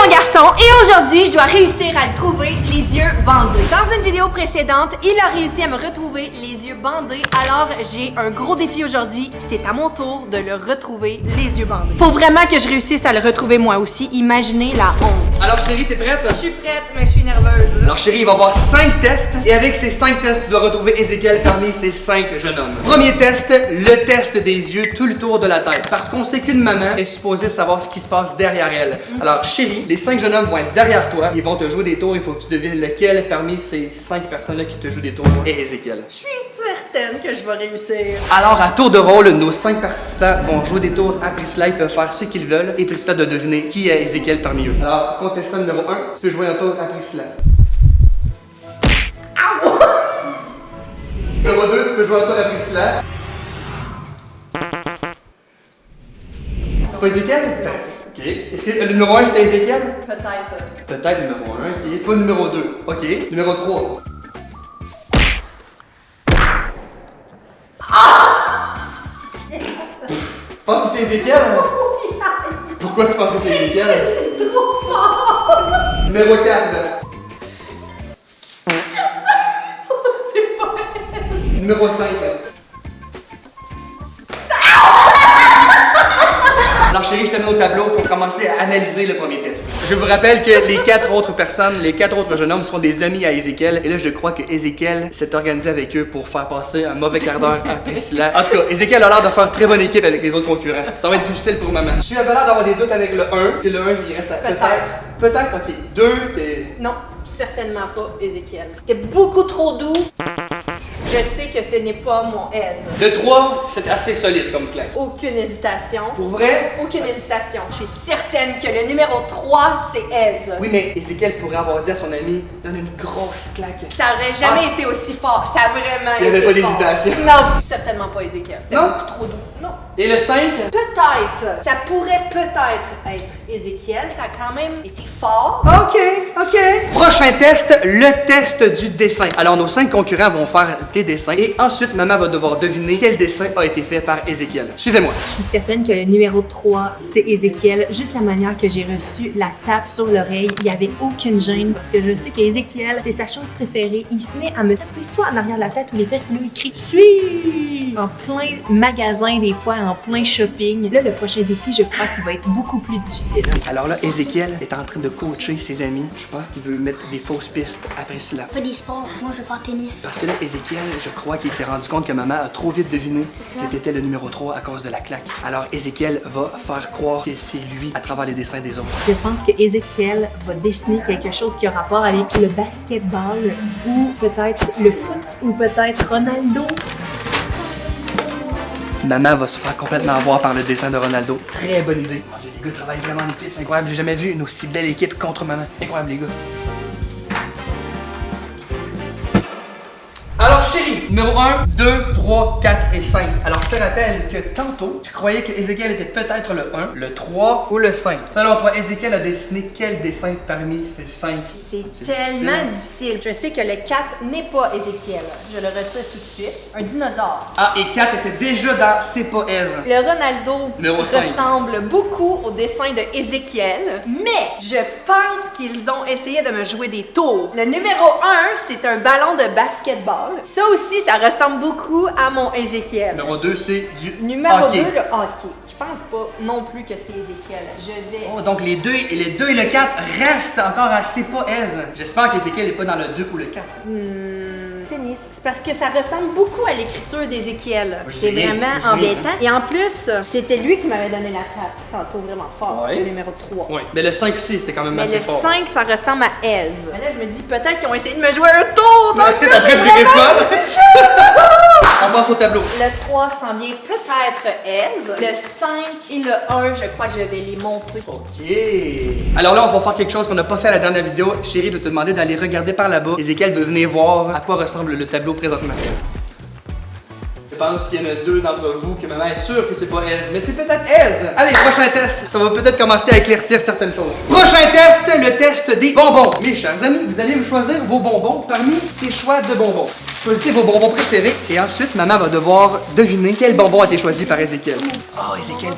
mon garçon et aujourd'hui, je dois réussir à le trouver les yeux bandés. Dans une vidéo précédente, il a réussi à me retrouver les yeux bandés. Alors, j'ai un gros défi aujourd'hui. C'est à mon tour de le retrouver les yeux bandés. Faut vraiment que je réussisse à le retrouver moi aussi. Imaginez la honte. Alors chérie, t'es prête? Je suis prête, mais je suis nerveuse. Alors chérie, il va y avoir 5 tests et avec ces 5 tests, tu dois retrouver Ézéchiel parmi ces 5 jeunes hommes. Premier test, le test des yeux tout le tour de la tête. Parce qu'on sait qu'une maman est supposée savoir ce qui se passe derrière elle. Alors chérie, les 5 jeunes hommes vont être derrière toi. Ils vont te jouer des tours. Il faut que tu devines lequel parmi ces 5 personnes-là qui te jouent des tours est Ézéchiel. Je suis certaine que je vais réussir. Alors à tour de rôle, nos 5 participants vont jouer des tours à Priscilla. Ils peuvent faire ce qu'ils veulent et Priscilla doit deviner qui est Ézéchiel parmi eux. Alors contestant numéro 1, tu peux jouer un tour à Priscilla. Numéro 2, tu peux jouer un tour à Priscilla. C'est pas Ézéchiel? Ok. Est-ce que le numéro 1 c'était Ézéchiel? Peut-être. Peut-être numéro 1, ok. Pas numéro 2. Ok. Numéro 3. Tu penses que c'est Ézéchiel? Pourquoi tu penses que c'est Ézéchiel? C'est trop fort! Numéro 4. C'est pas elle. Numéro 5. Alors chérie, je te mets au tableau pour commencer à analyser le premier test. Je vous rappelle que les 4 autres personnes, les 4 autres jeunes hommes sont des amis à Ézéchiel. Et là, je crois que Ézéchiel s'est organisé avec eux pour faire passer un mauvais quart d'heure à Priscilla. En tout cas, Ézéchiel a l'air de faire très bonne équipe avec les autres concurrents. Ça va être difficile pour maman. Je suis à l'air d'avoir des doutes avec le 1. C'est le 1 qui reste à Peut-être. Peut-être, ok. 2, t'es... Non, certainement pas Ézéchiel. C'était beaucoup trop doux. Je sais que ce n'est pas mon aise. Le 3, c'est assez solide comme claque. Aucune hésitation. Pour vrai? Aucune hésitation. Je suis certaine que le numéro 3, c'est aise. Oui, mais Ézéchiel pourrait avoir dit à son ami, donne une grosse claque. Ça aurait jamais été aussi fort. Ça a vraiment Il y avait été pas fort. d'hésitation. Non, certainement pas Ézéchiel. C'était Non? beaucoup trop doux. Non. Et le 5? Peut-être. Ça pourrait peut-être être Ézéchiel. Ça a quand même été fort. Ok. Prochain test, le test du dessin. Alors, nos 5 concurrents vont faire des dessins et ensuite, maman va devoir deviner quel dessin a été fait par Ézéchiel. Suivez-moi. Je suis certaine que le numéro 3, c'est Ézéchiel. Juste la manière que j'ai reçu la tape sur l'oreille, il n'y avait aucune gêne parce que je sais qu'Ézéchiel, c'est sa chose préférée. Il se met à me taper soit en arrière de la tête ou les fesses, puis là, il crie « Suis !» en plein magasin des fois, en plein shopping. Là, le prochain défi, je crois qu'il va être beaucoup plus difficile. Alors là, Ézéchiel est en train de coacher ses amis. Je pense qu'il veut mettre des fausses pistes à Priscilla. Fais des sports, moi je vais faire tennis. Parce que là, Ézéchiel, je crois qu'il s'est rendu compte que maman a trop vite deviné C'est ça. que t'étais le numéro 3 à cause de la claque. Alors, Ézéchiel va faire croire que c'est lui à travers les dessins des autres. Je pense que Ézéchiel va dessiner quelque chose qui a rapport avec le basketball ou peut-être le foot ou peut-être Ronaldo. Maman va se faire complètement avoir par le dessin de Ronaldo. Très bonne idée. Mon Dieu, les gars travaillent vraiment en équipe, c'est incroyable. J'ai jamais vu une aussi belle équipe contre maman. Incroyable, les gars. Alors chérie, numéro 1, 2, 3, 4 et 5. Alors je te rappelle que tantôt, tu croyais que Ézéchiel était peut-être le 1, le 3 ou le 5. Selon toi, Ézéchiel a dessiné quel dessin parmi ces 5? C'est tellement difficile. Je sais que le 4 n'est pas Ézéchiel. Je le retire tout de suite. Un dinosaure. Ah, et 4 était déjà dans C'est pas Aise. Le Ronaldo Numéro 5. ressemble beaucoup au dessin de Ézéchiel, mais je pense qu'ils ont essayé de me jouer des tours. Le numéro 1, c'est un ballon de basketball. Ça aussi, ça ressemble beaucoup à mon Ézéchiel. Numéro 2, c'est du Numéro hockey. 2, le hockey. Je pense pas non plus que c'est Ézéchiel. Je vais... Oh, donc les 2 et le 4 restent encore à C'est pas Aise. J'espère qu'Ézéchiel n'est pas dans le 2 ou le 4. Tennis. C'est parce que ça ressemble beaucoup à l'écriture d'Ézéchiel. Je C'est sais rien, vraiment je sais rien. embêtant. Et en plus, c'était lui qui m'avait donné la tape tantôt vraiment fort. Ouais. Le numéro 3. Oui, mais le 5 aussi, c'était quand même Mais assez le fort. 5, ça ressemble à Aise. Mais là, je me dis peut-être qu'ils ont essayé de me jouer un tour. Donc T'es en train de virer folle? On passe au tableau. le 3 s'en vient peut-être Aise. Le 5 et le 1, je crois que je vais les montrer. Ok. Alors là, on va faire quelque chose qu'on n'a pas fait à la dernière vidéo. Chérie, je vais te demander d'aller regarder par là-bas. Ézéchiel veut venir voir à quoi ressemble le tableau présentement. Je pense qu'il y en a 2 d'entre vous que maman est sûre que c'est pas Aise, mais c'est peut-être Aise. Allez, prochain test. Ça va peut-être commencer à éclaircir certaines choses. Prochain test, le test des bonbons. Mes chers amis, vous allez me choisir vos bonbons parmi ces choix de bonbons. Choisissez vos bonbons préférés et ensuite, maman va devoir deviner quel bonbon a été choisi par Ézéchiel. Oh, Ézéchiel,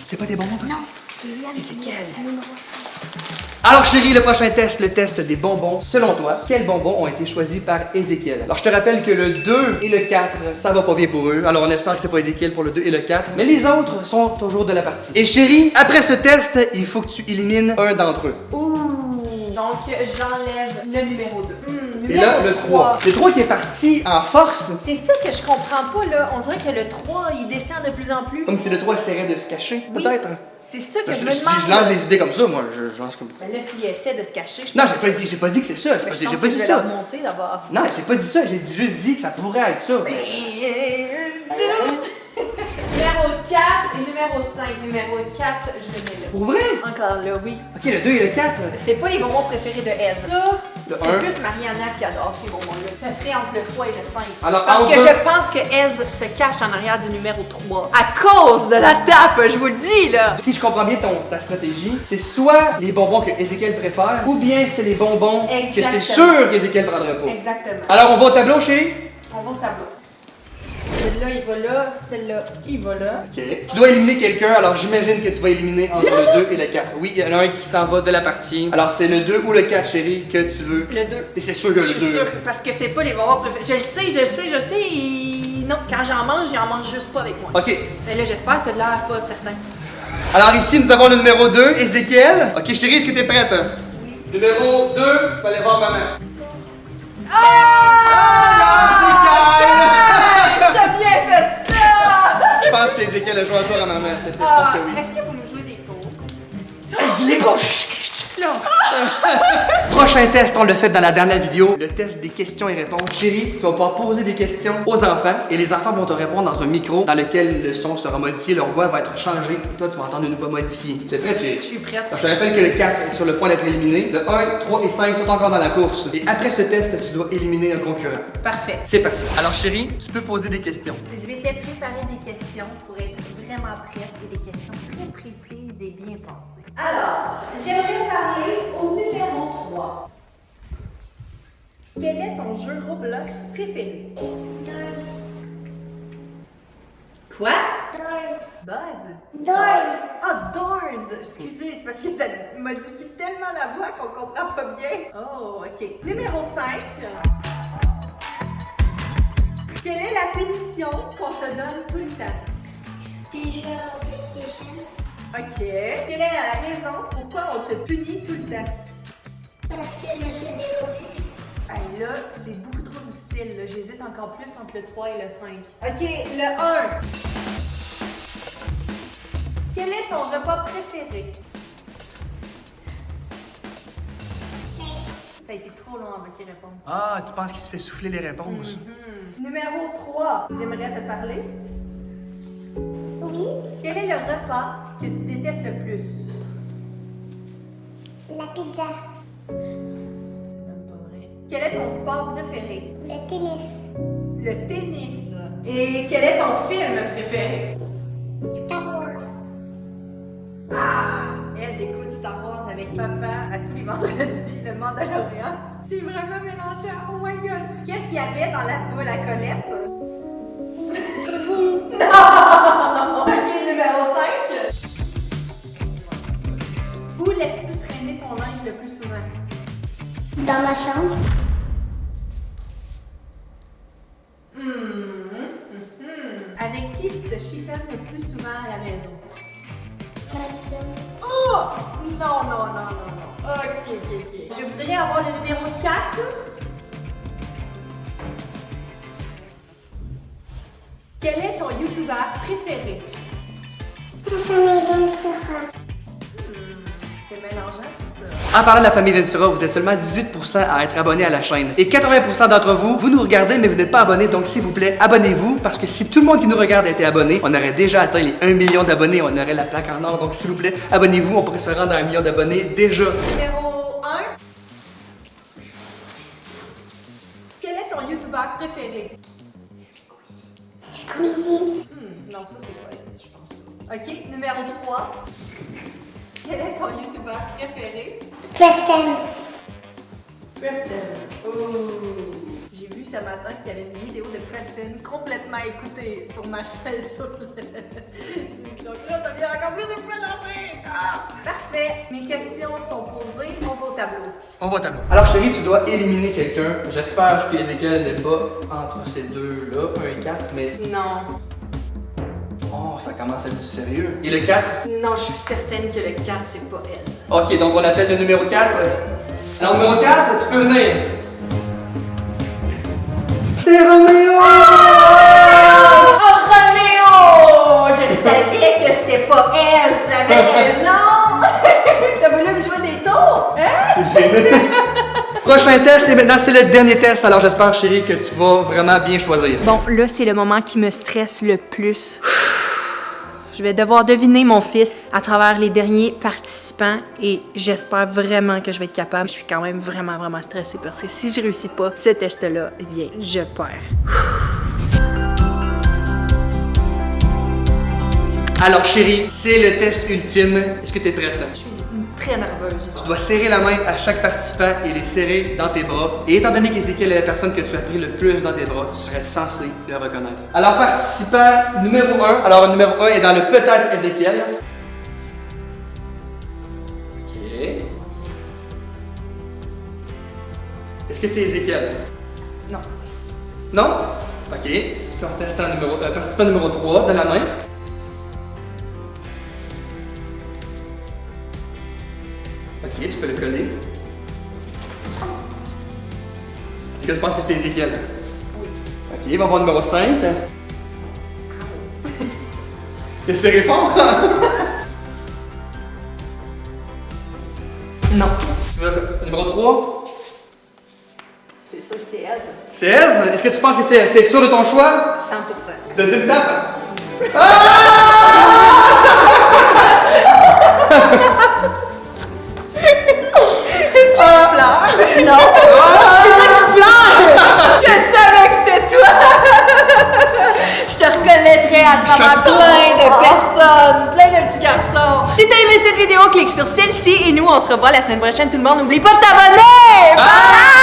c'est pas tes bonbons? Non, c'est là. Ézéchiel. Numéro 5. Alors, Alors chérie, le prochain test, le test des bonbons. Selon toi, quels bonbons ont été choisis par Ézéchiel? Alors je te rappelle que le 2 et le 4, ça va pas bien pour eux. Alors on espère que c'est pas Ézéchiel pour le 2 et le 4. Mais les autres sont toujours de la partie. Et chérie, après ce test, il faut que tu élimines un d'entre eux. Ouh, donc j'enlève le numéro 2. Et là, le 3. Le 3 qui est parti en force. C'est ça que je comprends pas là. On dirait que le 3 il descend de plus en plus. Comme si le 3 essaierait de se cacher, Oui. peut-être. C'est ça que Si je me demande. je lance des idées comme ça, moi, je lance comme. Ben là, s'il essaie de se cacher, je Non, pense j'ai pas dit que c'est ça. que J'ai je pas dit vais ça. le remonter d'abord. Non, j'ai pas dit ça. J'ai juste dit que ça pourrait être ça. Numéro 4 et numéro 5. Numéro 4, je le mets là. Pour vrai? Encore là, oui. Ok, le 2 et le 4. C'est pas les bonbons préférés de Ez. Ça, Le c'est 1. plus Mariana qui adore ces bonbons-là. Ça serait entre le 3 et le 5. Alors, Parce entre- que je pense que Ez se cache en arrière du numéro 3. À cause de la tape, je vous le dis là. Si je comprends bien ta stratégie, c'est soit les bonbons que Ézéchiel préfère, ou bien c'est les bonbons que Exactement. c'est sûr qu'Ézéchiel prendra pas. Exactement. Alors, on va au tableau, chérie? On va au tableau. Celle-là, il va là. Celle-là, il va là. Ok. Tu dois éliminer quelqu'un, alors j'imagine que tu vas éliminer entre le 2 et le 4. Oui, il y en a un qui s'en va de la partie. Alors, c'est le 2 ou le 4, chérie, que tu veux. Le 2. Et c'est sûr que Je le suis 2. sûre, parce que c'est pas les bonbons préférés. Je le sais. Et non, quand j'en mange juste pas avec moi. Ok. Et là, j'espère que t'as de l'air pas certain. Alors ici, nous avons le numéro 2, Ézéchiel. Ok, chérie, est-ce que t'es prête? Oui. Numéro 2, tu vas aller voir maman. T'as bien fait ça! Je pense que Ézéchiel a joué à toi à maman. Je pense que oui. Est-ce que vous me jouez des tours? Dis-les pas! Chut, qu'est-ce que tu fais là? Prochain test, on l'a fait dans la dernière vidéo, le test des questions et réponses. Chérie, tu vas pouvoir poser des questions aux enfants et les enfants vont te répondre dans un micro dans lequel le son sera modifié, leur voix va être changée et toi tu vas entendre une voix modifiée. Tu es prête, chérie? Je suis prête. Je te rappelle que le 4 est sur le point d'être éliminé, le 1, 3 et 5 sont encore dans la course. Et après ce test, tu dois éliminer un concurrent. Parfait. C'est parti. Alors chérie, tu peux poser des questions. Je vais te préparer des questions pour être vraiment prête et des questions très précises et bien pensées. Alors, j'aimerais parler au numéro 3. Quel est ton jeu Roblox préféré? Doors. Quoi? Doors. Buzz? Doors. Ah, Doors! Excusez, c'est parce que ça modifie tellement la voix qu'on comprend pas bien. Oh, ok. Numéro 5. Quelle est la punition qu'on te donne tout le temps? Je joue au PlayStation. Ok. Quelle est la raison pourquoi on te punit tout le temps? Parce que j'achète des Robux. Hey, là, c'est beaucoup trop difficile. là. J'hésite encore plus entre le 3 et le 5. Ok, le 1. Quel est ton repas préféré? Ça a été trop long avant qu'il réponde. Ah, tu penses qu'il se fait souffler les réponses? Numéro 3. J'aimerais te parler. Oui. Quel est le repas que tu détestes le plus? La pizza. C'est même pas vrai. Quel est ton sport préféré? Le tennis. Le tennis. Et quel est ton film préféré? Star Wars. Ah! Elle écoute Star Wars avec papa à tous les vendredis, le Mandalorian. C'est vraiment mélangé. Oh my god! Qu'est-ce qu'il y avait dans la boule à Colette? Non! Ok, numéro 5. Où laisses-tu traîner ton linge le plus souvent? Dans ma chambre. Avec qui tu te chicanes le plus souvent à la maison? Madison. Oh! Non. Ok. Je voudrais avoir le numéro 4. Quel est ton youtubeur préféré? La famille Densera. C'est mélangeant tout ça. En parlant de la famille Ventura, vous êtes seulement 18% à être abonnés à la chaîne. Et 80% d'entre vous, vous nous regardez, mais vous n'êtes pas abonnés. Donc, s'il vous plaît, abonnez-vous. Parce que si tout le monde qui nous regarde était abonné, on aurait déjà atteint les 1 million d'abonnés. On aurait la plaque en or. Donc, s'il vous plaît, abonnez-vous. On pourrait se rendre à 1 million d'abonnés déjà. Numéro 1. Quel est ton youtubeur préféré? Squeezie. Non, ça c'est pas elle, je pense. Ok, numéro 3. Quel est ton youtubeur préféré? Preston. Preston. Oh. J'ai J'ai vu ce matin qu'il y avait une vidéo de Preston complètement écoutée sur ma chaîne sur le... Donc là, ça vient encore plus de mélanger. Ah, parfait. Mes questions sont posées. On va au tableau. On va au tableau. Alors chérie, tu dois éliminer quelqu'un. J'espère que Ézéchiel n'est pas entre ces deux-là, 1 et 4, mais... Non. Oh, ça commence à être du sérieux. Et le 4? Non, je suis certaine que le 4, c'est pas elle. Ok, donc on appelle le numéro 4. Alors numéro 4, tu peux venir. C'est Roméo! Oh, Roméo! Je savais que c'était pas elle, j'avais raison! T'as voulu me jouer des tours? Hein? Gêné. Prochain test, et maintenant c'est le dernier test, alors j'espère chérie que tu vas vraiment bien choisir. Bon, là c'est le moment qui me stresse le plus. Je vais devoir deviner mon fils à travers les derniers participants et j'espère vraiment que je vais être capable. Je suis quand même vraiment stressée parce que si je réussis pas ce test-là, eh bien, je perds. Alors chérie, c'est le test ultime. Est-ce que tu es prête? Je suis très nerveuse. Tu dois serrer la main à chaque participant et les serrer dans tes bras. Et étant donné qu'Ézéchiel est la personne que tu as pris le plus dans tes bras, tu serais censé le reconnaître. Alors participant numéro 1. Alors le numéro 1 est dans le peut-être Ézéchiel. Ok. Est-ce que c'est Ézéchiel? Non. Non? Ok. Contestant participant numéro 3, de la main. Ok, tu peux le coller. Est-ce que tu penses que c'est Ézéchiel? Oui. Ok, on va voir numéro 5. T'es serré fort? Non. Tu veux numéro 3? C'est sûr que c'est elle, ça. C'est elle? Est-ce que tu penses que c'est elle? T'es sûr de ton choix? 100%. T'as dit une tape? Non! C'est toi qui pleure! Je savais que c'était toi! Je te reconnaîtrais à travers plein de personnes, plein de petits garçons. Si t'as aimé cette vidéo, clique sur celle-ci et nous, on se revoit la semaine prochaine. Tout le monde, n'oublie pas de t'abonner! Bye!